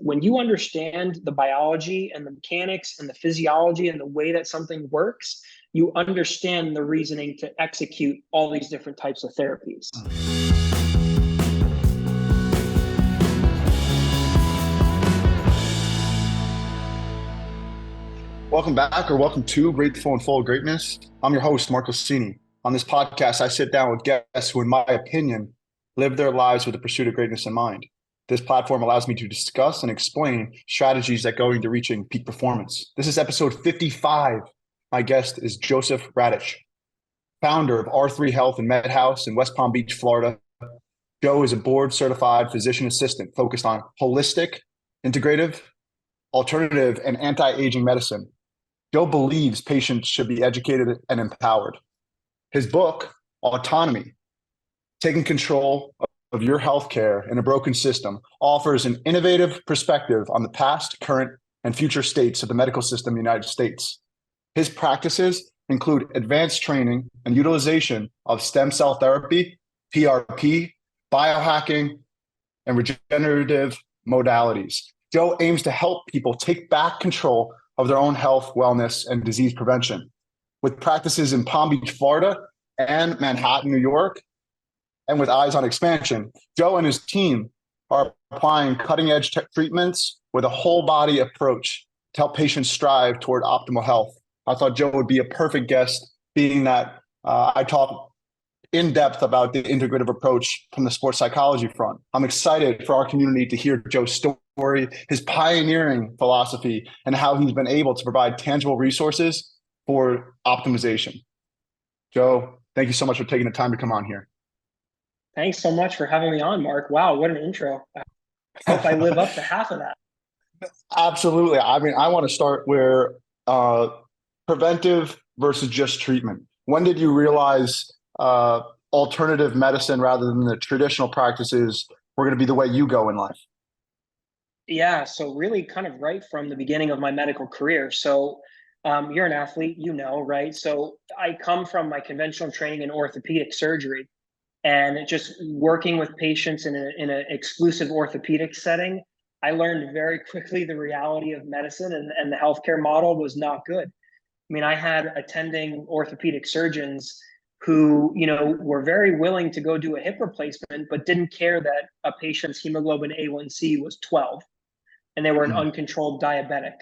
when you understand the biology and the mechanics and the physiology and the way that something works, you understand the reasoning to execute all these different types of therapies. Welcome back, or welcome to Grateful and Full of Greatness. I'm your host, Marco Cini. On this podcast, I sit down with guests who, in my opinion, live their lives with the pursuit of greatness in mind. This platform allows me to discuss and explain strategies that go into reaching peak performance. This is episode 55. My guest is Joseph Radich, founder of R3 Health and Med House in West Palm Beach, Florida. Joe is a board-certified physician assistant focused on holistic, integrative, alternative, and anti-aging medicine. Joe believes patients should be educated and empowered. His book, Autonomy, Taking Control of Your Healthcare in a Broken System, offers an innovative perspective on the past, current, and future states of the medical system in the United States. His practices include advanced training and utilization of stem cell therapy, PRP, biohacking, and regenerative modalities. Joe aims to help people take back control of their own health, wellness, and disease prevention. With practices in Palm Beach, Florida, and Manhattan, New York, and with eyes on expansion, Joe and his team are applying cutting-edge treatments with a whole-body approach to help patients strive toward optimal health. I thought Joe would be a perfect guest, being that I talk in depth about the integrative approach from the sports psychology front. I'm excited for our community to hear Joe's story, his pioneering philosophy, and how he's been able to provide tangible resources for optimization. Joe, thank you so much for taking the time to come on here. Thanks so much for having me on, Mark. Wow, what an intro. I hope I live up to half of that. Absolutely. I mean, I want to start where preventive versus just treatment. When did you realize alternative medicine rather than the traditional practices were going to be the way you go in life? Yeah, so really kind of right from the beginning of my medical career. So you're an athlete, you know, right? So I come from my conventional training in orthopedic surgery, and just working with patients in an exclusive orthopedic setting, I learned very quickly the reality of medicine, and the healthcare model was not good. I mean, I had attending orthopedic surgeons who, were very willing to go do a hip replacement, but didn't care that a patient's hemoglobin A1C was 12 and they were an uncontrolled diabetic,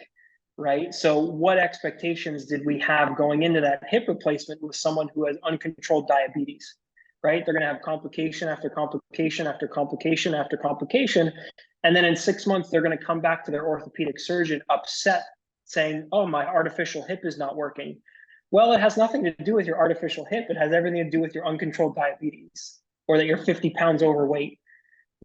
right? So what expectations did we have going into that hip replacement with someone who has uncontrolled diabetes, right? They're going to have complication after complication after complication after complication. And then in 6 months, they're going to come back to their orthopedic surgeon upset, saying, oh, my artificial hip is not working. Well, it has nothing to do with your artificial hip. It has everything to do with your uncontrolled diabetes, or that you're 50 pounds overweight,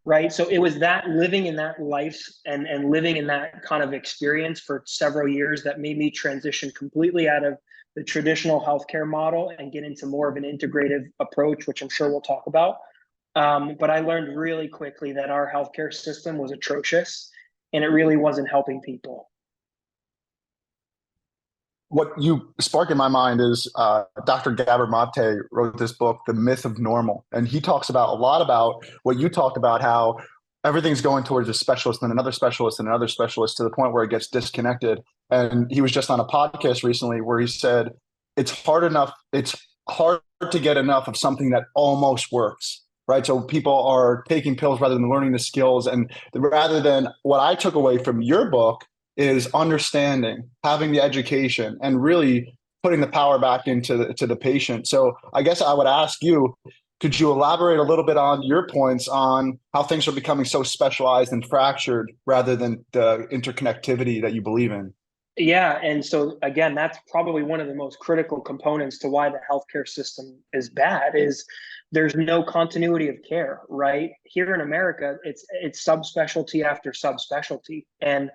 right? So it was that living in that life and living in that kind of experience for several years that made me transition completely out of the traditional healthcare model and get into more of an integrative approach, which I'm sure we'll talk about. But I learned really quickly that our healthcare system was atrocious and it really wasn't helping people. What you spark in my mind is Dr. Gabor Mate wrote this book, The Myth of Normal. And he talks about a lot about what you talked about, how everything's going towards a specialist and another specialist and another specialist to the point where it gets disconnected. And he was just on a podcast recently where he said, it's hard to get enough of something that almost works, right? So people are taking pills rather than learning the skills. And rather than what I took away from your book is understanding, having the education, and really putting the power back into the patient. So I guess I would ask you, could you elaborate a little bit on your points on how things are becoming so specialized and fractured rather than the interconnectivity that you believe in? Yeah, and so again, that's probably one of the most critical components to why the healthcare system is bad, is there's no continuity of care, right? Here in America, it's subspecialty after subspecialty. And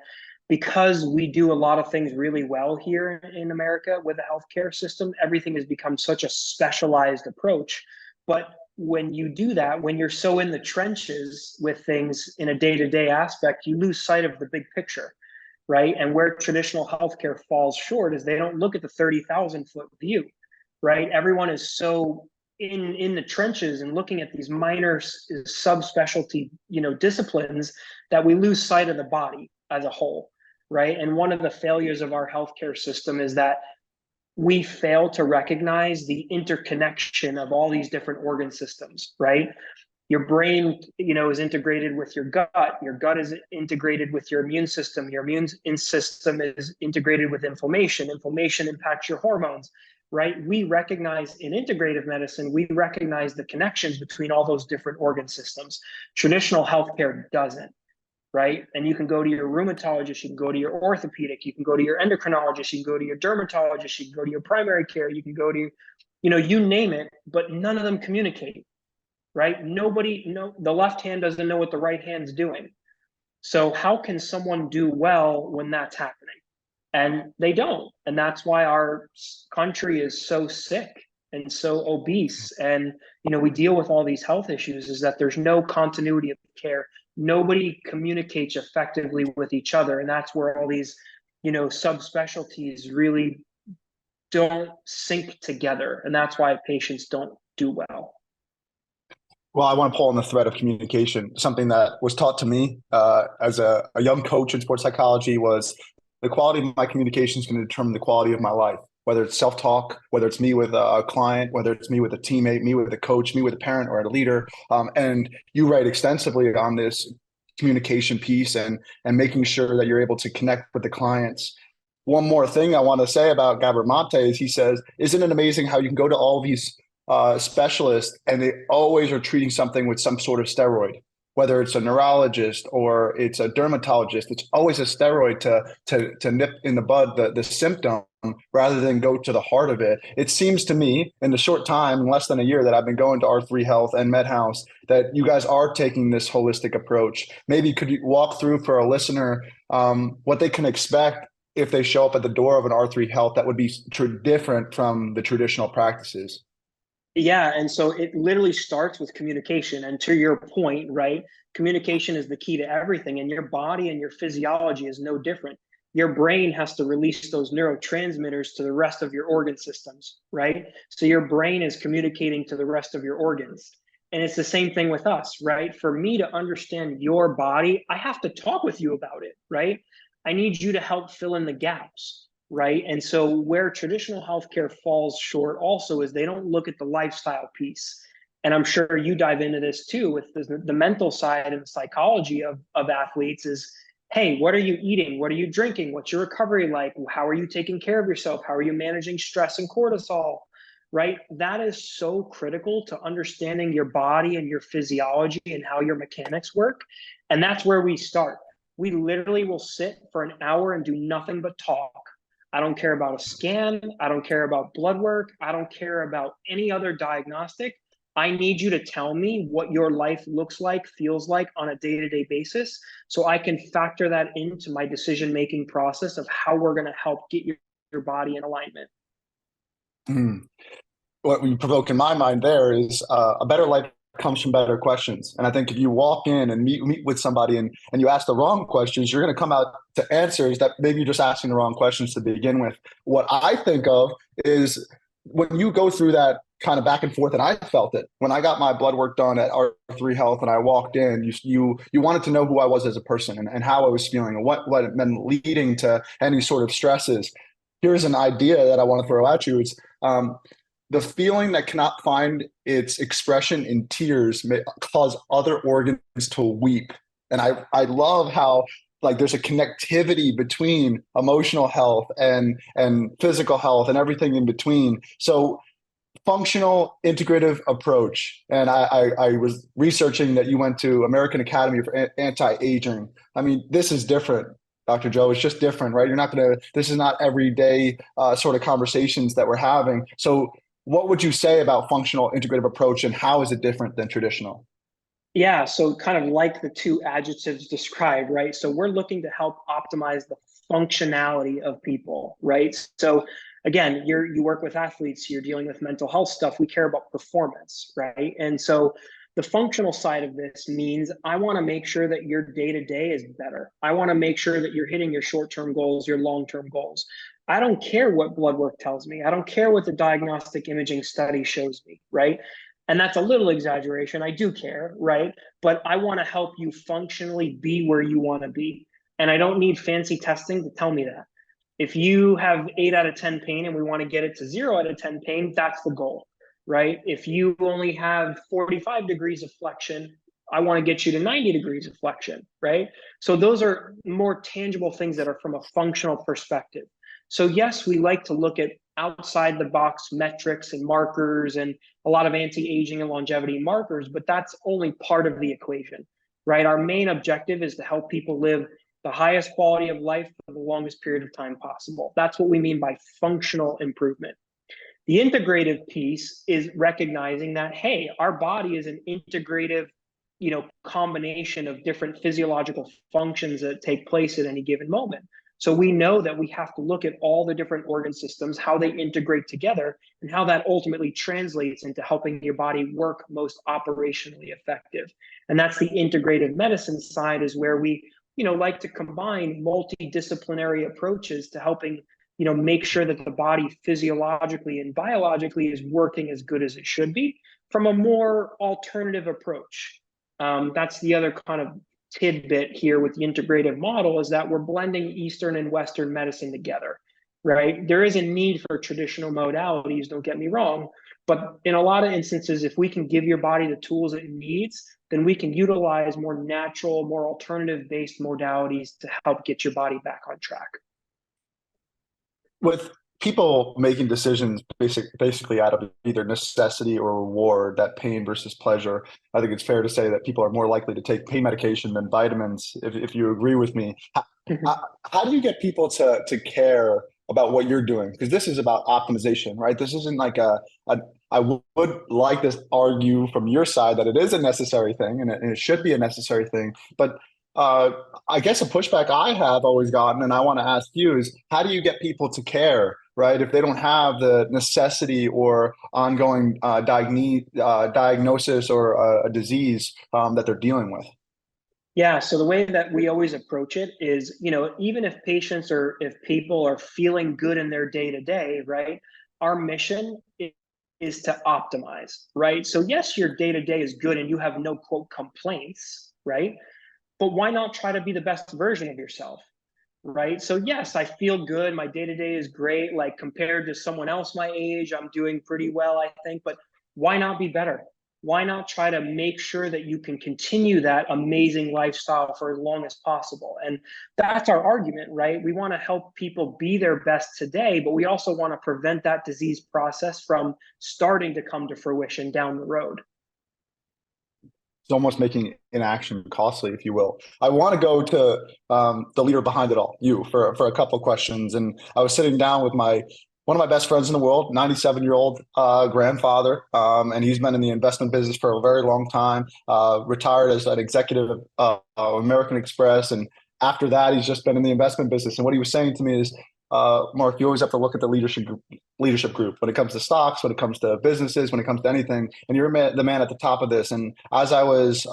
because we do a lot of things really well here in America with the healthcare system, everything has become such a specialized approach. But when you do that, when you're so in the trenches with things in a day-to-day aspect, you lose sight of the big picture, right? And where traditional healthcare falls short is they don't look at the 30,000 foot view, right? Everyone is so in the trenches and looking at these minor subspecialty, disciplines, that we lose sight of the body as a whole, right? And one of the failures of our healthcare system is that we fail to recognize the interconnection of all these different organ systems, right? Your brain, is integrated with your gut is integrated with your immune system, your immune system is integrated with inflammation impacts your hormones, right? We recognize in integrative medicine, we recognize the connections between all those different organ systems. Traditional healthcare doesn't, right? And you can go to your rheumatologist, you can go to your orthopedic, you can go to your endocrinologist, you can go to your dermatologist, you can go to your primary care, you can go to, you name it, but none of them communicate, right? The left hand doesn't know what the right hand's doing. So how can someone do well when that's happening? And they don't. And that's why our country is so sick and so obese. And, we deal with all these health issues, is that there's no continuity of care. Nobody communicates effectively with each other. And that's where all these, subspecialties really don't sync together. And that's why patients don't do well. Well, I want to pull on the thread of communication. Something that was taught to me as a young coach in sports psychology was the quality of my communication is going to determine the quality of my life, whether it's self-talk, whether it's me with a client, whether it's me with a teammate, me with a coach, me with a parent or a leader. And you write extensively on this communication piece and making sure that you're able to connect with the clients. One more thing I want to say about Gabor Mate is he says, isn't it amazing how you can go to all these specialists and they always are treating something with some sort of steroid, whether it's a neurologist or it's a dermatologist, it's always a steroid to nip in the bud the symptom rather than go to the heart of it. It seems to me in the short time, less than a year that I've been going to R3 Health and MedHouse, that you guys are taking this holistic approach. Maybe could you walk through for a listener what they can expect if they show up at the door of an R3 Health that would be different from the traditional practices? Yeah, and so it literally starts with communication. And to your point, right, communication is the key to everything. And your body and your physiology is no different. Your brain has to release those neurotransmitters to the rest of your organ systems, right? So your brain is communicating to the rest of your organs. And it's the same thing with us, right? For me to understand your body, I have to talk with you about it, right? I need you to help fill in the gaps, right? And so where traditional healthcare falls short also is they don't look at the lifestyle piece. And I'm sure you dive into this too with the mental side and the psychology of athletes is, hey, what are you eating? What are you drinking? What's your recovery like? How are you taking care of yourself? How are you managing stress and cortisol? Right? That is so critical to understanding your body and your physiology and how your mechanics work. And that's where we start. We literally will sit for an hour and do nothing but talk. I don't care about a scan. I don't care about blood work. I don't care about any other diagnostic. I need you to tell me what your life looks like, feels like on a day-to-day basis, so I can factor that into my decision-making process of how we're going to help get your body in alignment. What you provoke in my mind there is a better life comes from better questions. And I think if you walk in and meet with somebody and you ask the wrong questions, you're going to come out to answers that maybe you're just asking the wrong questions to begin with. What I think of is when you go through that kind of back and forth, and I felt it when I got my blood work done at R3 Health and I walked in, you wanted to know who I was as a person and how I was feeling and what it meant leading to any sort of stresses. Here's an idea that I want to throw at you. It's the feeling that cannot find its expression in tears may cause other organs to weep. And I love how like there's a connectivity between emotional health and physical health and everything in between. So functional integrative approach. And I was researching that you went to American Academy for Anti-Aging. I mean, this is different. Dr. Joe, it's just different, right? You're not going to, this is not everyday sort of conversations that we're having. So what would you say about functional integrative approach and how is it different than traditional? Yeah, so kind of like the two adjectives described, right? So we're looking to help optimize the functionality of people, right? So again, you work with athletes, you're dealing with mental health stuff, we care about performance, right? And so the functional side of this means I want to make sure that your day-to-day is better. I want to make sure that you're hitting your short-term goals, your long-term goals. I don't care what blood work tells me. I don't care what the diagnostic imaging study shows me, right? And that's a little exaggeration. I do care, right? But I want to help you functionally be where you want to be. And I don't need fancy testing to tell me that. If you have 8 out of 10 pain and we want to get it to 0 out of 10 pain, that's the goal, right? If you only have 45 degrees of flexion, I want to get you to 90 degrees of flexion, right? So those are more tangible things that are from a functional perspective. So yes, we like to look at outside the box metrics and markers and a lot of anti-aging and longevity markers, but that's only part of the equation, right? Our main objective is to help people live the highest quality of life for the longest period of time possible. That's what we mean by functional improvement. The integrative piece is recognizing that, hey, our body is an integrative, combination of different physiological functions that take place at any given moment. So we know that we have to look at all the different organ systems, how they integrate together, and how that ultimately translates into helping your body work most operationally effective. And that's the integrative medicine side, is where we, like to combine multidisciplinary approaches to helping, make sure that the body physiologically and biologically is working as good as it should be from a more alternative approach. That's the other kind of tidbit here with the integrative model, is that we're blending Eastern and Western medicine together, right? There is a need for traditional modalities, don't get me wrong, but in a lot of instances, if we can give your body the tools it needs, then we can utilize more natural, more alternative-based modalities to help get your body back on track. With people making decisions basically out of either necessity or reward, that pain versus pleasure, I think it's fair to say that people are more likely to take pain medication than vitamins, if you agree with me. How do you get people to care about what you're doing? Because this is about optimization, right? This isn't like I would like to argue from your side that it is a necessary thing, and it should be a necessary thing. But I guess a pushback I have always gotten, and I want to ask you, is how do you get people to care, right? If they don't have the necessity or ongoing diagnosis or a disease that they're dealing with. Yeah, so the way that we always approach it is, even if patients or if people are feeling good in their day to day, right? Our mission is to optimize, right? So yes, your day to day is good and you have no quote complaints, right? But why not try to be the best version of yourself, right? So yes, I feel good. My day to day is great. Like compared to someone else my age, I'm doing pretty well, I think. But why not be better? Why not try to make sure that you can continue that amazing lifestyle for as long as possible? And that's our argument, right? We want to help people be their best today, but we also want to prevent that disease process from starting to come to fruition down the road. It's almost making inaction costly, if you will. I want to go to the leader behind it all, you, for a couple of questions. And I was sitting down with one of my best friends in the world, 97-year-old grandfather, and he's been in the investment business for a very long time, retired as an executive of American Express. And after that, he's just been in the investment business. And what he was saying to me is, Mark, you always have to look at the leadership group when it comes to stocks, when it comes to businesses, when it comes to anything. And you're the man at the top of this. And as I was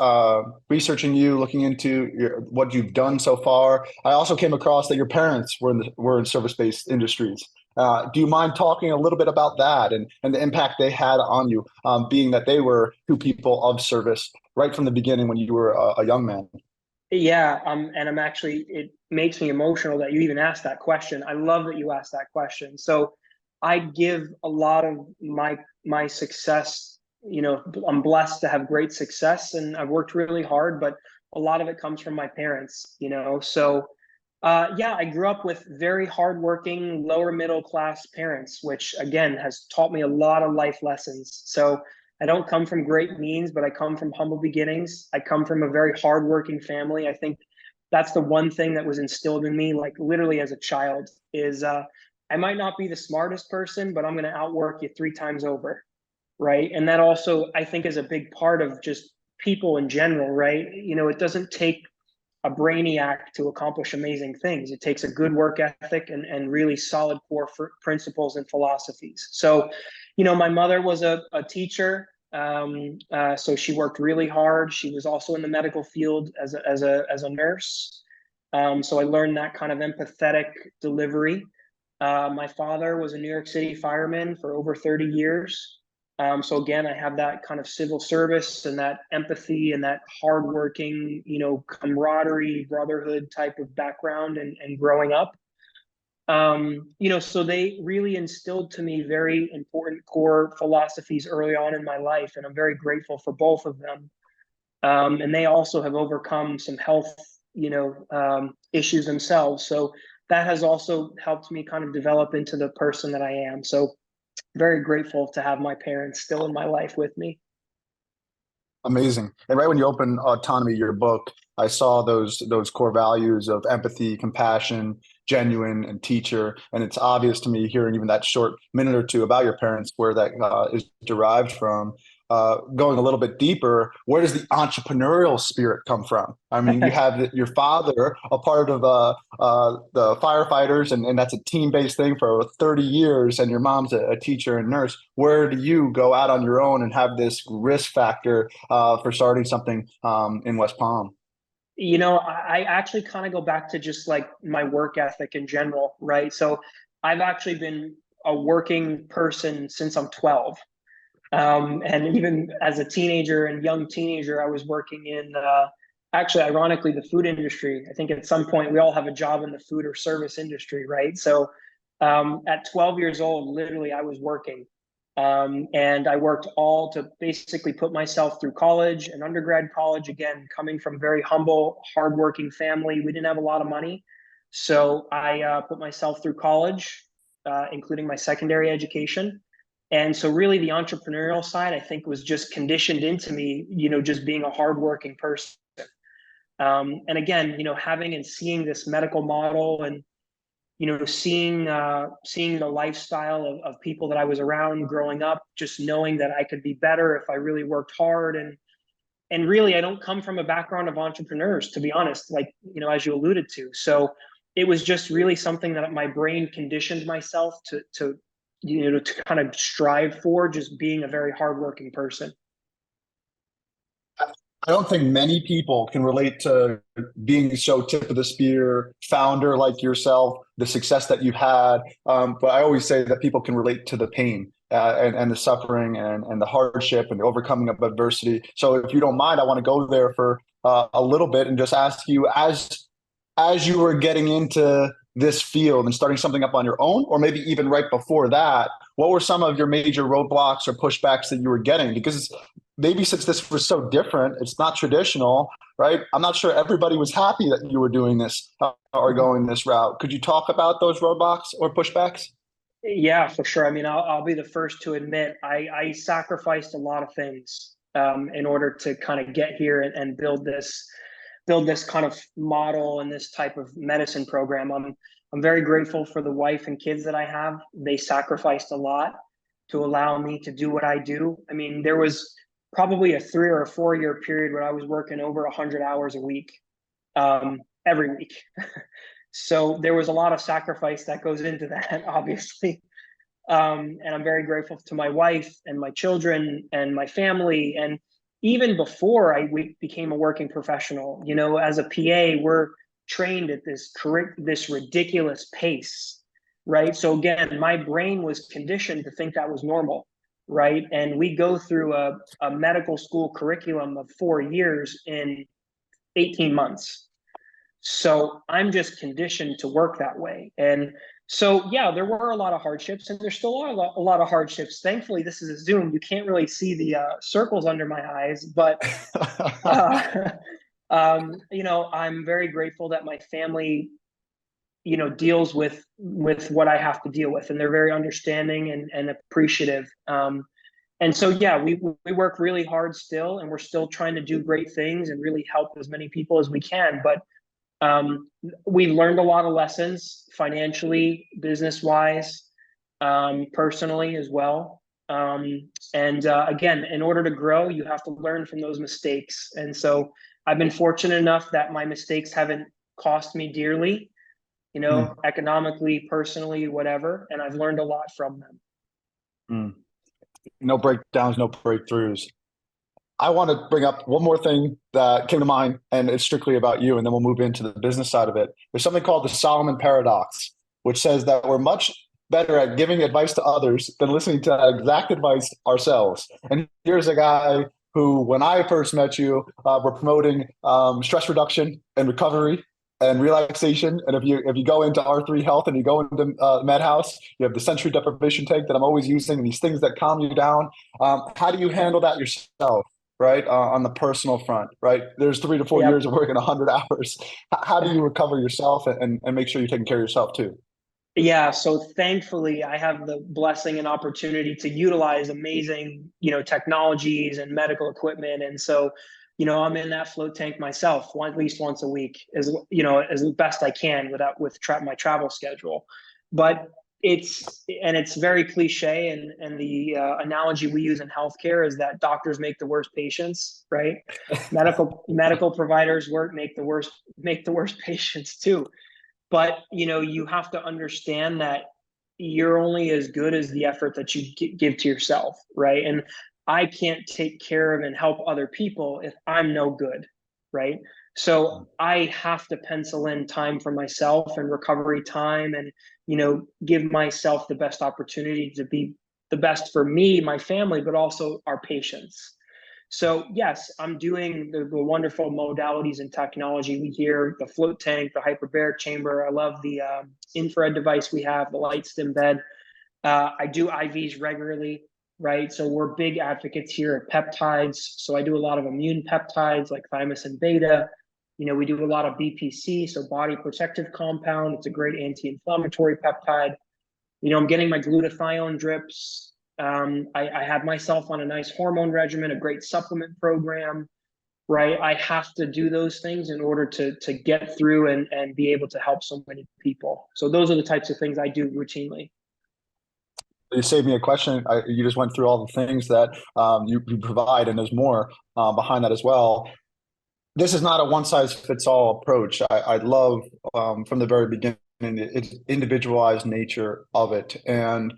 researching you, looking into what you've done so far, I also came across that your parents were in service-based industries. Do you mind talking a little bit about that and the impact they had on you, being that they were two people of service right from the beginning when you were a young man? Yeah, and I'm actually, it makes me emotional that you even asked that question. I love that you asked that question. So I give a lot of my success, I'm blessed to have great success and I've worked really hard, but a lot of it comes from my parents, So yeah, I grew up with very hardworking, lower middle class parents, which again has taught me a lot of life lessons. So I don't come from great means, but I come from humble beginnings. I come from a very hardworking family. I think that's the one thing that was instilled in me, like literally as a child, is I might not be the smartest person, but I'm going to outwork you 3 times over, right? And that also, I think, is a big part of just people in general, right? It doesn't take a brainiac to accomplish amazing things. It takes a good work ethic and really solid core principles and philosophies. So, my mother was a teacher. So she worked really hard. She was also in the medical field as a nurse. So I learned that kind of empathetic delivery. My father was a New York City fireman for over 30 years. So again, I have that kind of civil service and that empathy and that hardworking, camaraderie, brotherhood type of background and growing up. So they really instilled to me very important core philosophies early on in my life, and I'm very grateful for both of them. And they also have overcome some health, issues themselves. So that has also helped me kind of develop into the person that I am. So very grateful to have my parents still in my life with me. Amazing. And right when you open Autonomy, your book, I saw those core values of empathy, compassion, genuine, and teacher. And it's obvious to me hearing even that short minute or two about your parents where that is derived from. Going a little bit deeper, where does the entrepreneurial spirit come from? I mean, you have your father, a part of the firefighters, and that's a team-based thing for 30 years, and your mom's a teacher and nurse. Where do you go out on your own and have this risk factor for starting something in West Palm? I actually kind of go back to just like my work ethic in general, right? So I've actually been a working person since I'm 12. And even as a teenager and young teenager, I was working in actually, ironically, the food industry. I think at some point we all have a job in the food or service industry, right? So at 12 years old, literally, I was working. And I worked all to basically put myself through college and undergrad college. Again, coming from a very humble, hardworking family, we didn't have a lot of money. So I put myself through college, including my secondary education. And so really the entrepreneurial side, I think, was just conditioned into me, just being a hardworking person. And again, having and seeing this medical model and, seeing the lifestyle of people that I was around growing up, just knowing that I could be better if I really worked hard. And really, I don't come from a background of entrepreneurs, to be honest, like, as you alluded to. So it was just really something that my brain conditioned myself to kind of strive for, just being a very hardworking person. I don't think many people can relate to being so tip of the spear founder like yourself, the success that you've had. But I always say that people can relate to the pain and the suffering and the hardship and the overcoming of adversity. So if you don't mind, I want to go there for a little bit and just ask you, as you were getting into this field and starting something up on your own, or maybe even right before that, what were some of your major roadblocks or pushbacks that you were getting? Because maybe since this was so different, it's not traditional, right? I'm not sure everybody was happy that you were doing this or going this route. Could you talk about those roadblocks or pushbacks? Yeah, for sure. I mean, I'll be the first to admit I sacrificed a lot of things in order to kind of get here and build this kind of model and this type of medicine program. I'm very grateful for the wife and kids that I have. They sacrificed a lot to allow me to do what I do. I mean, there was probably a 3 or 4 year period where I was working over 100 hours a week, every week. So there was a lot of sacrifice that goes into that, obviously. And I'm very grateful to my wife and my children and my family. And even before we became a working professional, as a PA, we're trained at this ridiculous pace, right? So again, my brain was conditioned to think that was normal, right? And we go through a medical school curriculum of 4 years in 18 months. So I'm just conditioned to work that way. And so, yeah, there were a lot of hardships, and there's still a lot of hardships. Thankfully, this is a Zoom. You can't really see the circles under my eyes, but uh, I'm very grateful that my family, deals with what I have to deal with, and they're very understanding and appreciative. And so, yeah, we work really hard still, and we're still trying to do great things and really help as many people as we can. But we learned a lot of lessons financially, business wise, personally as well. And again, in order to grow, you have to learn from those mistakes. And so I've been fortunate enough that my mistakes haven't cost me dearly, Mm, economically, personally, whatever. And I've learned a lot from them. mm. No breakdowns, no breakthroughs. I want to bring up one more thing that came to mind, and it's strictly about you, and then we'll move into the business side of it. There's something called the Solomon paradox. which says that we're much better at giving advice to others than listening to that exact advice ourselves. And here's a guy who, when I first met you, were promoting stress reduction and recovery and relaxation. And if you go into R3 Health and you go into Med House, you have the sensory deprivation tank that I'm always using, these things that calm you down. How do you handle that yourself? Right, on the personal front, right? There's 3 to 4 years Yep. of working 100 hours. How do you recover yourself and make sure you're taking care of yourself too? Yeah, so thankfully I have the blessing and opportunity to utilize amazing, technologies and medical equipment. And so, I'm in that float tank myself at least once a week, as best I can with my travel schedule. But it's very cliche, and the analogy we use in healthcare is that doctors make the worst patients, right? Medical providers make the worst patients too. But you have to understand that you're only as good as the effort that you give to yourself, right? And I can't take care of and help other people if I'm no good, right? So I have to pencil in time for myself and recovery time, and give myself the best opportunity to be the best for me, my family, but also our patients. So yes, I'm doing the wonderful modalities and technology we hear, the float tank, the hyperbaric chamber. I love the infrared device we have, the light stim bed. I do IVs regularly, right? So we're big advocates here at peptides. So I do a lot of immune peptides like thymosin beta. We do a lot of BPC, so body protective compound. It's a great anti-inflammatory peptide. I'm getting my glutathione drips. I have myself on a nice hormone regimen, a great supplement program, right? I have to do those things in order to get through and be able to help so many people. So those are the types of things I do routinely. You saved me a question. You just went through all the things that you provide, and there's more behind that as well. This is not a one size fits all approach. I love from the very beginning the individualized nature of it. And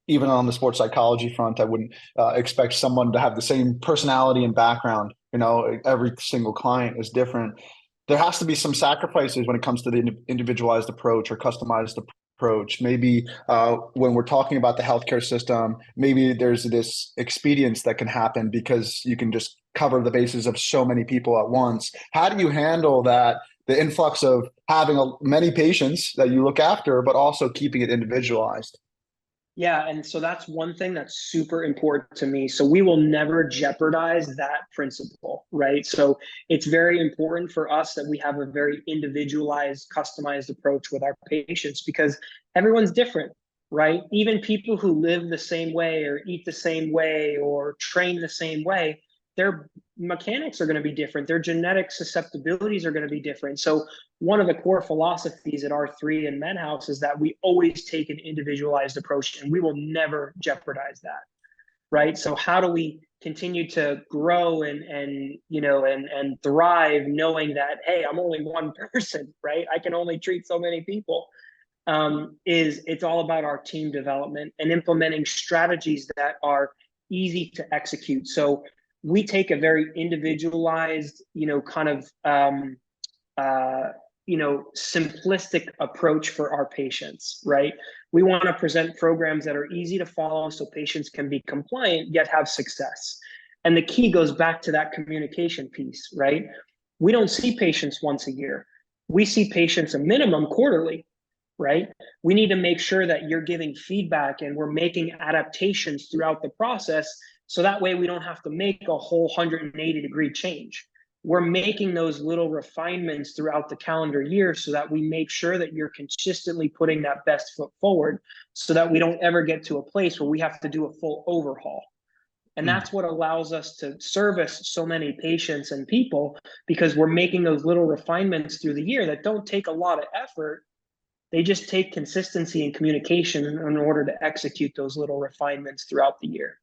even on the sports psychology front, I wouldn't expect someone to have the same personality and background. Every single client is different. There has to be some sacrifices when it comes to the individualized approach or customized approach. Maybe when we're talking about the healthcare system, maybe there's this expedience that can happen because you can just cover the bases of so many people at once. How do you handle that? The influx of having many patients that you look after, but also keeping it individualized. Yeah, and so that's one thing that's super important to me. So we will never jeopardize that principle, right? So it's very important for us that we have a very individualized, customized approach with our patients because everyone's different, right? Even people who live the same way or eat the same way or train the same way, their mechanics are going to be different. Their genetic susceptibilities are going to be different. So one of the core philosophies at R3 and Med House is that we always take an individualized approach and we will never jeopardize that, right? So how do we continue to grow and thrive knowing that, hey, I'm only one person, right? I can only treat so many people. It's all about our team development and implementing strategies that are easy to execute. So we take a very individualized, kind of simplistic approach for our patients, right? We want to present programs that are easy to follow so patients can be compliant yet have success. And the key goes back to that communication piece, right? We don't see patients once a year. We see patients a minimum quarterly, right? We need to make sure that you're giving feedback and we're making adaptations throughout the process so that way we don't have to make a whole 180-degree change. We're making those little refinements throughout the calendar year so that we make sure that you're consistently putting that best foot forward so that we don't ever get to a place where we have to do a full overhaul. And that's what allows us to service so many patients and people because we're making those little refinements through the year that don't take a lot of effort. They just take consistency and communication in order to execute those little refinements throughout the year.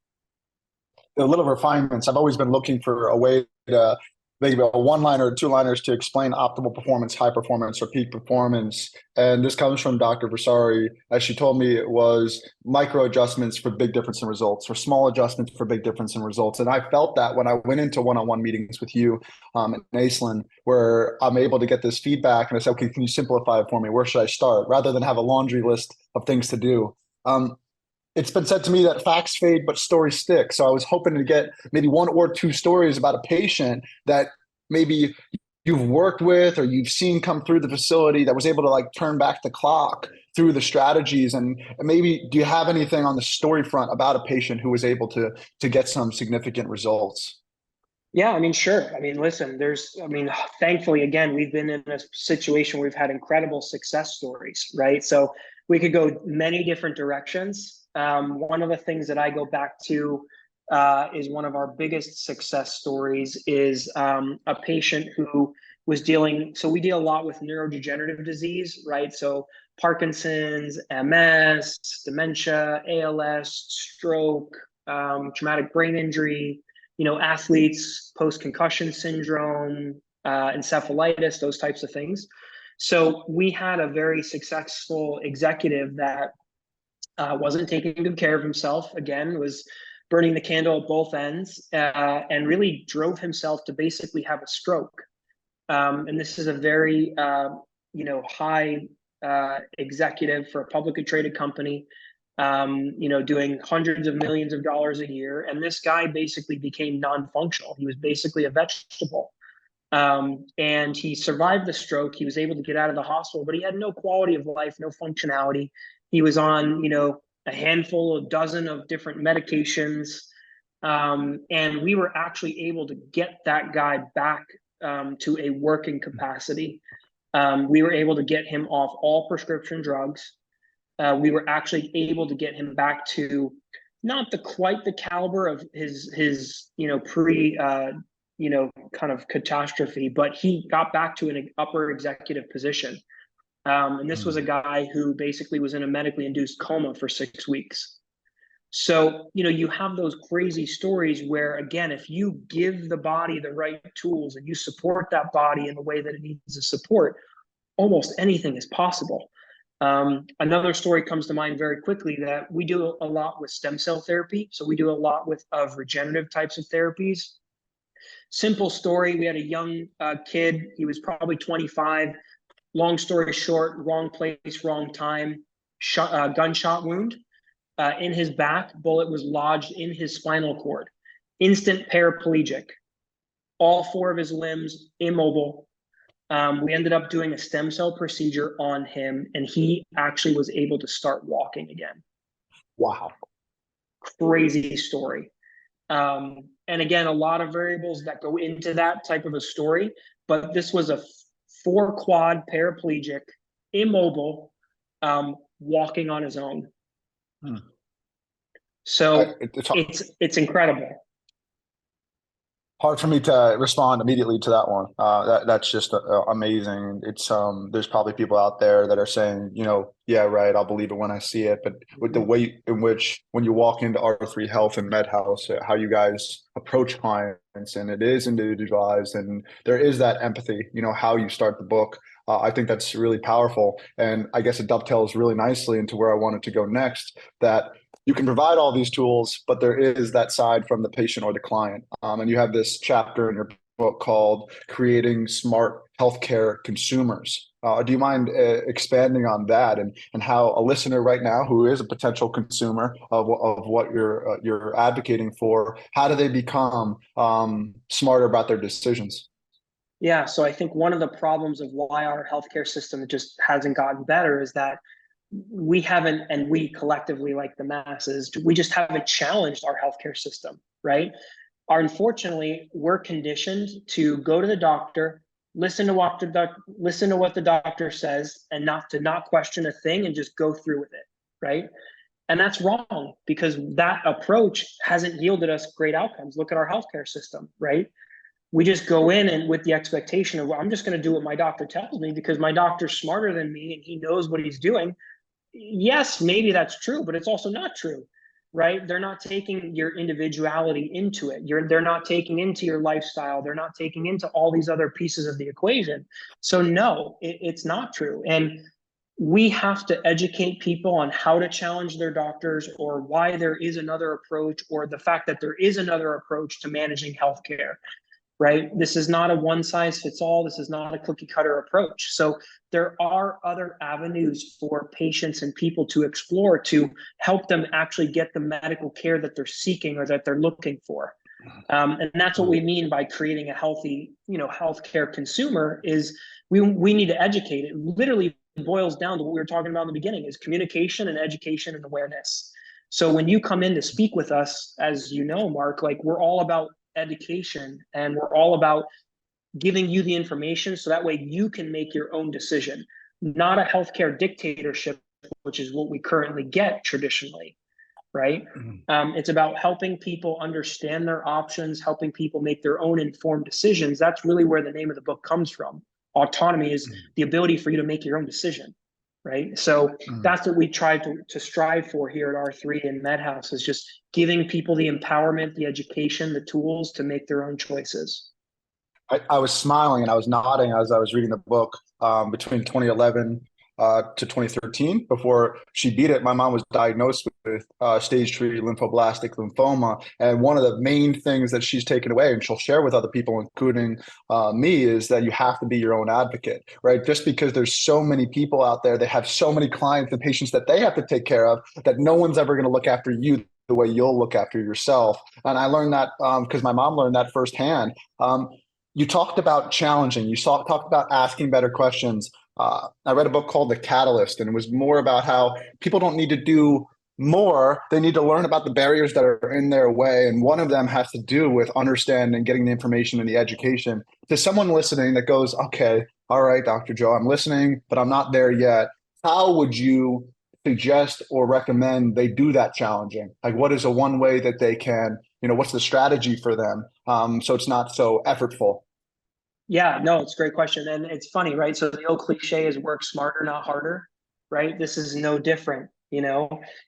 The little refinements. I've always been looking for a way to maybe a one-liner or two-liners to explain optimal performance, high performance, or peak performance. And this comes from Dr. Versari. As she told me, it was micro adjustments for big difference in results, or small adjustments for big difference in results. And I felt that when I went into one-on-one meetings with you and Aislinn, where I'm able to get this feedback and I said, okay, can you simplify it for me? Where should I start? Rather than have a laundry list of things to do. It's been said to me that facts fade, but stories stick. So I was hoping to get maybe one or two stories about a patient that maybe you've worked with or you've seen come through the facility that was able to like turn back the clock through the strategies. And maybe do you have anything on the story front about a patient who was able to get some significant results? Yeah, I mean, sure. I mean, listen, thankfully, again, we've been in a situation where we've had incredible success stories, right? So we could go many different directions. One of the things that I go back to is one of our biggest success stories is a patient who was dealing, so we deal a lot with neurodegenerative disease, right? So Parkinson's, MS, dementia, ALS, stroke, traumatic brain injury, athletes, post-concussion syndrome, encephalitis, those types of things. So we had a very successful executive that wasn't taking good care of himself, again, was burning the candle at both ends, and really drove himself to basically have a stroke. And this is a very, high executive for a publicly traded company, doing hundreds of millions of dollars a year. And this guy basically became non-functional. He was basically a vegetable. And he survived the stroke. He was able to get out of the hospital, but he had no quality of life, no functionality. He was on, a handful, a dozen of different medications. And we were actually able to get that guy back to a working capacity. We were able to get him off all prescription drugs. We were actually able to get him back to not quite the caliber of his pre kind of catastrophe, but he got back to an upper executive position. And this was a guy who basically was in a medically induced coma for 6 weeks. So, you have those crazy stories where, again, if you give the body the right tools and you support that body in the way that it needs to support, almost anything is possible. Another story comes to mind very quickly that we do a lot with stem cell therapy. So we do a lot of regenerative types of therapies. Simple story. We had a young kid. He was probably 25. Long story short, wrong place, wrong time, gunshot wound in his back. Bullet was lodged in his spinal cord. Instant paraplegic. All 4 of his limbs immobile. We ended up doing a stem cell procedure on him, and he actually was able to start walking again. Wow. Crazy story. And again, a lot of variables that go into that type of a story, but this was a 4-quad paraplegic, immobile, walking on his own. So it's incredible. Hard for me to respond immediately to that one. That's just amazing. It's there's probably people out there that are saying, yeah, right, I'll believe it when I see it. But with the way in which when you walk into R3 Health and Med House, how you guys approach clients, and it is individualized, and there is that empathy. How you start the book. I think that's really powerful, and I guess it dovetails really nicely into where I wanted to go next. That you can provide all these tools, but there is that side from the patient or the client. And you have this chapter in your book called Creating Smart Healthcare Consumers. Do you mind expanding on that and how a listener right now who is a potential consumer of what you're advocating for, how do they become smarter about their decisions? Yeah, so I think one of the problems of why our healthcare system just hasn't gotten better is that we haven't, and we collectively, like the masses, we just haven't challenged our healthcare system, right? Unfortunately, we're conditioned to go to the doctor, listen to what the doctor says, and not question a thing and just go through with it, right? And that's wrong, because that approach hasn't yielded us great outcomes. Look at our healthcare system, right? We just go in and with the expectation of, well, I'm just going to do what my doctor tells me because my doctor's smarter than me and he knows what he's doing. Yes, maybe that's true, but it's also not true. right? They're not taking your individuality into it. They're not taking into your lifestyle. They're not taking into all these other pieces of the equation. So no, it's not true. And we have to educate people on how to challenge their doctors, or why there is another approach, or the fact that there is another approach to managing healthcare, right? This is not a one size fits all. This is not a cookie cutter approach. So there are other avenues for patients and people to explore to help them actually get the medical care that they're seeking or that they're looking for. And that's what we mean by creating a healthy, healthcare consumer. Is we need to educate. It literally boils down to what we were talking about in the beginning: is communication and education and awareness. So when you come in to speak with us, as you know, Mark, like, we're all about education, and we're all about giving you the information so that way you can make your own decision, not a healthcare dictatorship, which is what we currently get traditionally, right? It's about helping people understand their options, helping people make their own informed decisions. That's really where the name of the book comes from. Autonomy is the ability for you to make your own decision, right? So that's what we try to strive for here at R3 and MedHouse, is just giving people the empowerment, the education, the tools to make their own choices. I was smiling and I was nodding as I was reading the book. Between 2011 to 2013, before she beat it, my mom was diagnosed with stage 3 lymphoblastic lymphoma. And one of the main things that she's taken away, and she'll share with other people, including me, is that you have to be your own advocate, right? Just because there's so many people out there that have so many clients and patients that they have to take care of, that no one's ever going to look after you the way you'll look after yourself. And I learned that because my mom learned that firsthand. You talked about challenging. You talked about asking better questions. I read a book called The Catalyst, and it was more about how people don't need to do more. They need to learn about the barriers that are in their way. And one of them has to do with understanding and getting the information and the education. To someone listening that goes, okay, all right, Dr. Joe, I'm listening, but I'm not there yet. How would you suggest or recommend they do that challenging? Like, what is a one way that they can, what's the strategy for them? So it's not so effortful. Yeah, no, it's a great question. And it's funny, right? So the old cliche is work smarter, not harder, right? This is no different.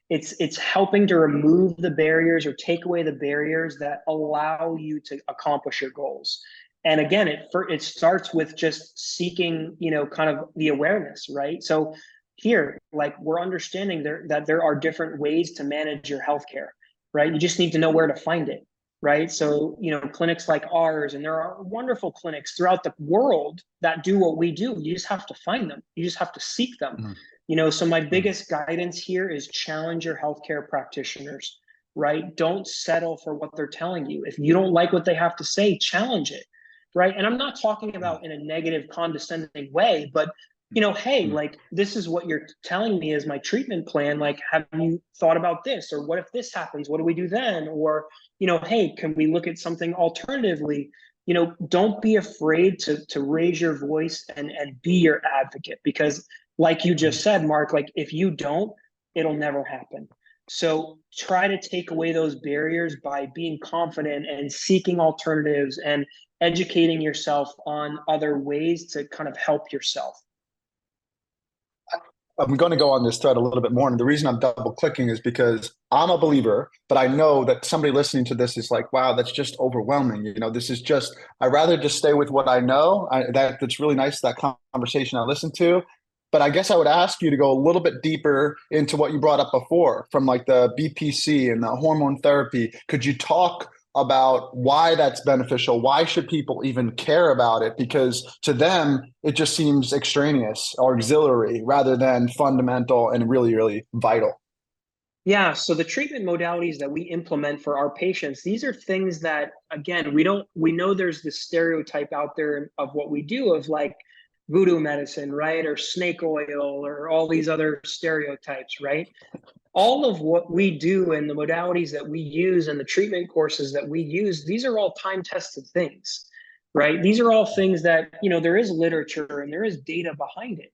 It's helping to remove the barriers or take away the barriers that allow you to accomplish your goals. And again, it starts with just seeking, kind of the awareness, right? So here, like, we're understanding that there are different ways to manage your healthcare, right? You just need to know where to find it, right? So, clinics like ours, and there are wonderful clinics throughout the world that do what we do. You just have to find them. You just have to seek them. So my biggest guidance here is challenge your healthcare practitioners, right? Don't settle for what they're telling you. If you don't like what they have to say, challenge it, right? And I'm not talking about in a negative, condescending way, but hey, like, this is what you're telling me is my treatment plan. Like, have you thought about this? Or what if this happens? What do we do then? Or, hey, can we look at something alternatively? Don't be afraid to raise your voice and be your advocate, because like you just said, Mark, like, if you don't, it'll never happen. So try to take away those barriers by being confident and seeking alternatives and educating yourself on other ways to kind of help yourself. I'm going to go on this thread a little bit more. And the reason I'm double clicking is because I'm a believer, but I know that somebody listening to this is like, wow, that's just overwhelming. This is just, I'd rather just stay with what I know. That's really nice, that conversation I listened to. But I guess I would ask you to go a little bit deeper into what you brought up before, from like the BPC and the hormone therapy. Could you talk about why that's beneficial? Why should people even care about it? Because to them, it just seems extraneous or auxiliary rather than fundamental and really, really vital. Yeah, so the treatment modalities that we implement for our patients, these are things that, again, we know there's this stereotype out there of what we do, of like voodoo medicine, right? Or snake oil, or all these other stereotypes, right? All of what we do and the modalities that we use and the treatment courses that we use, these are all time-tested things, right? These are all things that, there is literature and there is data behind it.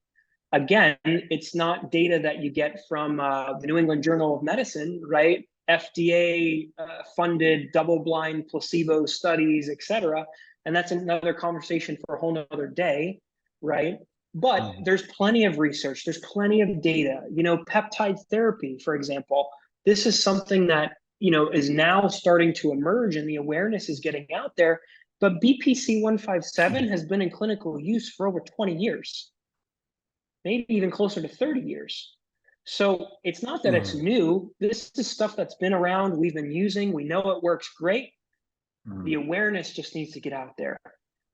Again, it's not data that you get from the New England Journal of Medicine, right? FDA funded double-blind placebo studies, et cetera. And that's another conversation for a whole nother day, right? But there's plenty of research, there's plenty of data. Peptide therapy, for example, this is something that, is now starting to emerge and the awareness is getting out there. But BPC 157 has been in clinical use for over 20 years, maybe even closer to 30 years. So it's not that it's Mm, new. This is stuff that's been around, we've been using, we know it works great. The mm, awareness just needs to get out there,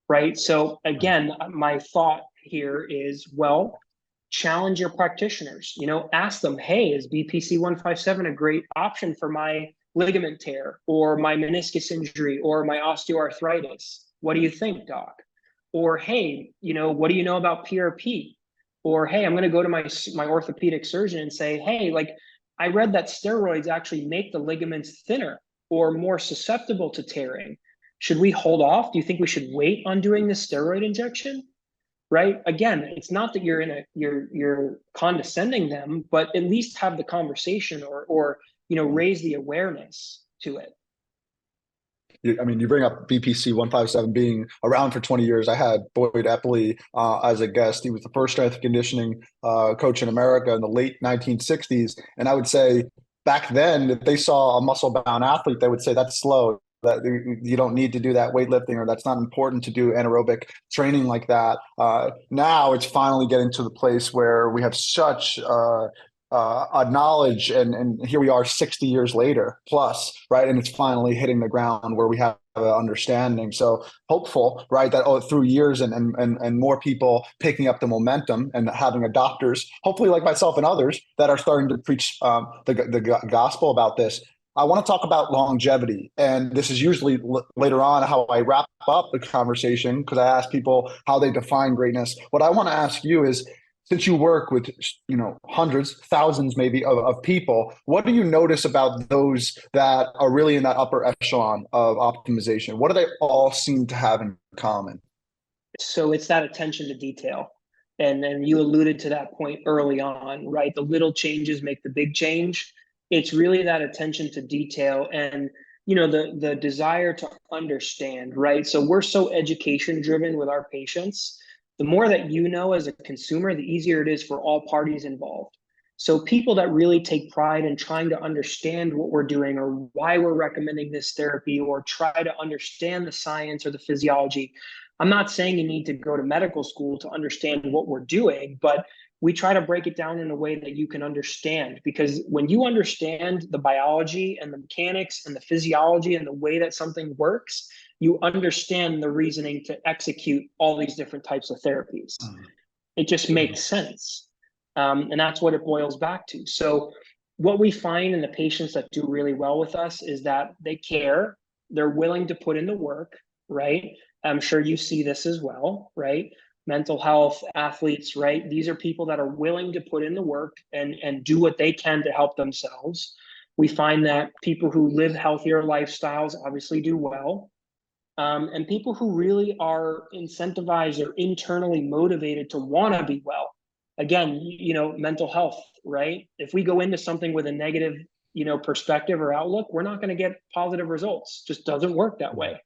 right? So mm. again, my thought here is, well, challenge your practitioners. Ask them, hey, is BPC 157 a great option for my ligament tear or my meniscus injury or my osteoarthritis? What do you think, doc? Or hey, what do you know about PRP? Or hey, I'm going to go to my orthopedic surgeon and say, hey, like, I read that steroids actually make the ligaments thinner or more susceptible to tearing. Should we hold off? Do you think we should wait on doing the steroid injection? Right? Again, it's not that you're condescending them, but at least have the conversation or raise the awareness to it. I mean, you bring up BPC 157 being around for 20 years. I had Boyd Epley as a guest. He was the first strength and conditioning coach in America in the late 1960s. And I would say back then, if they saw a muscle bound athlete, they would say that's slow. That you don't need to do that weightlifting, or that's not important to do anaerobic training like that. Now it's finally getting to the place where we have such a knowledge, and here we are 60 years later plus, right? And it's finally hitting the ground where we have an understanding. So hopeful, right, that through years and more people picking up the momentum and having adopters, hopefully like myself and others that are starting to preach the gospel about this. I want to talk about longevity, and this is usually later on how I wrap up the conversation, because I ask people how they define greatness. What I want to ask you is, since you work with hundreds, thousands maybe of people, what do you notice about those that are really in that upper echelon of optimization? What do they all seem to have in common? So it's that attention to detail. And then you alluded to that point early on, right? The little changes make the big change. It's really that attention to detail and the desire to understand, right? So we're so education driven with our patients. The more that you know as a consumer, the easier it is for all parties involved. So people that really take pride in trying to understand what we're doing or why we're recommending this therapy or try to understand the science or the physiology. I'm not saying you need to go to medical school to understand what we're doing, but we try to break it down in a way that you can understand. Because when you understand the biology and the mechanics and the physiology and the way that something works, you understand the reasoning to execute all these different types of therapies. It just makes sense. And that's what it boils back to. So, what we find in the patients that do really well with us is that they care, they're willing to put in the work, right? I'm sure you see this as well, right? Mental health, athletes, right? These are people that are willing to put in the work and do what they can to help themselves. We find that people who live healthier lifestyles obviously do well. And people who really are incentivized or internally motivated to want to be well. Again, mental health, right? If we go into something with a negative, perspective or outlook, we're not going to get positive results. Just doesn't work that way.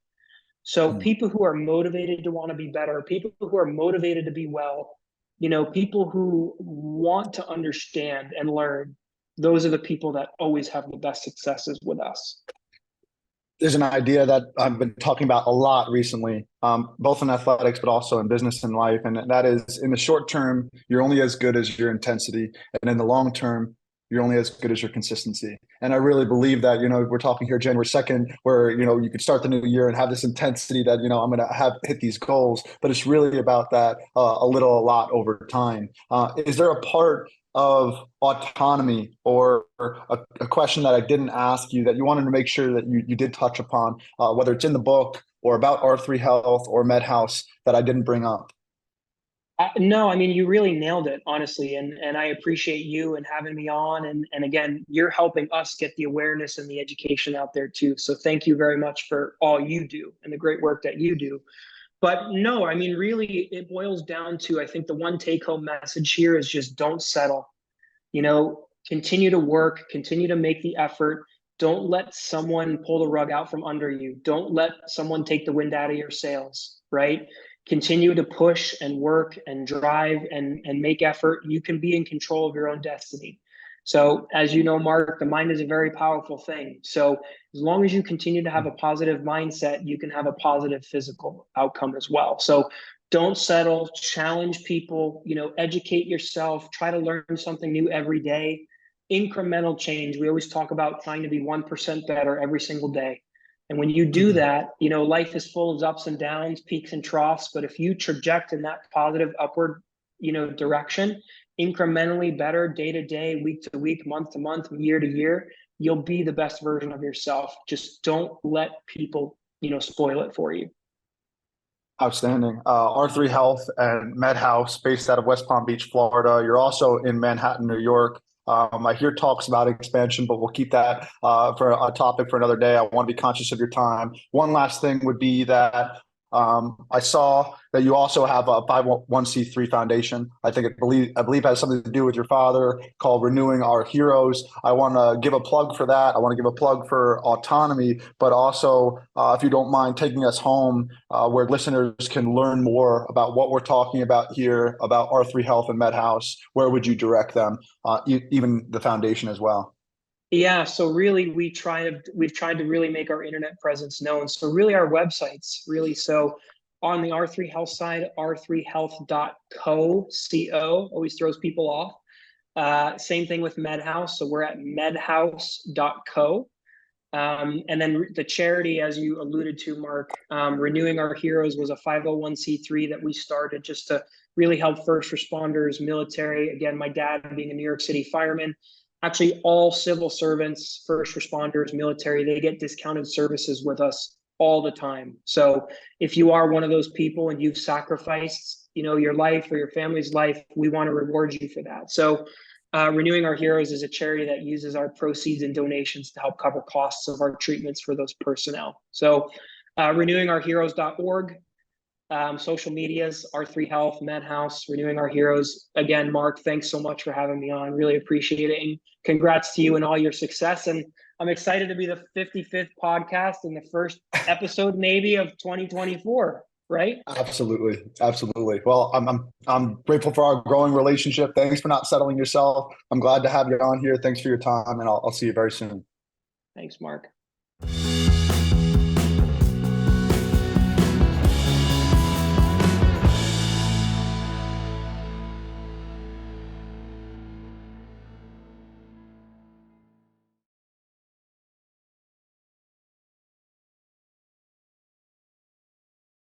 So Mm. people who are motivated to want to be better, people who are motivated to be well, people who want to understand and learn, those are the people that always have the best successes with us. There's an idea that I've been talking about a lot recently, both in athletics, but also in business and life. And that is, in the short term, you're only as good as your intensity. And in the long term, you're only as good as your consistency. And I really believe that, we're talking here January 2nd, where, you could start the new year and have this intensity that, I'm going to have hit these goals, but it's really about that a little, a lot over time. Is there a part of autonomy or a question that I didn't ask you that you wanted to make sure that you did touch upon, whether it's in the book or about R3 Health or MedHouse, that I didn't bring up? No, I mean, you really nailed it, honestly. And I appreciate you and having me on. And again, you're helping us get the awareness and the education out there too. So thank you very much for all you do and the great work that you do. But no, I mean, really, it boils down to, I think the one take home message here is just don't settle. Continue to work, continue to make the effort. Don't let someone pull the rug out from under you. Don't let someone take the wind out of your sails, right? Continue to push and work and drive and make effort. You can be in control of your own destiny. So as you know, Mark, the mind is a very powerful thing. So as long as you continue to have a positive mindset, you can have a positive physical outcome as well. So don't settle, challenge people, educate yourself, try to learn something new every day. Incremental change. We always talk about trying to be 1% better every single day. And when you do that, life is full of ups and downs, peaks and troughs. But if you traject in that positive upward, direction, incrementally better day to day, week to week, month to month, year to year, you'll be the best version of yourself. Just don't let people, spoil it for you. Outstanding. R3 Health and Med House, based out of West Palm Beach, Florida. You're also in Manhattan, New York. I hear talks about expansion, but we'll keep that for a topic for another day. I want to be conscious of your time. One last thing would be that I saw that you also have a 501c3 foundation. I believe has something to do with your father, called Renewing Our Heroes. I want to give a plug for that. I want to give a plug for Autonomy, but also, if you don't mind taking us home, where listeners can learn more about what we're talking about here, about R3 Health and Med House, where would you direct them? Even the foundation as well. Yeah, so really we've tried to really make our internet presence known. So really our websites, really. So on the R3 Health side, r3health.co, co, always throws people off. Same thing with MedHouse. So we're at medhouse.co. And then the charity, as you alluded to, Mark, Renewing Our Heroes was a 501c3 that we started just to really help first responders, military. Again, my dad being a New York City fireman, actually all civil servants, first responders, military, they get discounted services with us all the time. So if you are one of those people and you've sacrificed, your life or your family's life, we want to reward you for that. So Renewing Our Heroes is a charity that uses our proceeds and donations to help cover costs of our treatments for those personnel. So renewingourheroes.org, social medias, R3 Health, MedHouse, Renewing Our Heroes. Again, Mark, thanks so much for having me on. Really appreciate it. And congrats to you and all your success. And I'm excited to be the 55th podcast and the first episode maybe of 2024. Right? Absolutely. Absolutely. Well, I'm grateful for our growing relationship. Thanks for not settling yourself. I'm glad to have you on here. Thanks for your time, and I'll see you very soon. Thanks, Mark.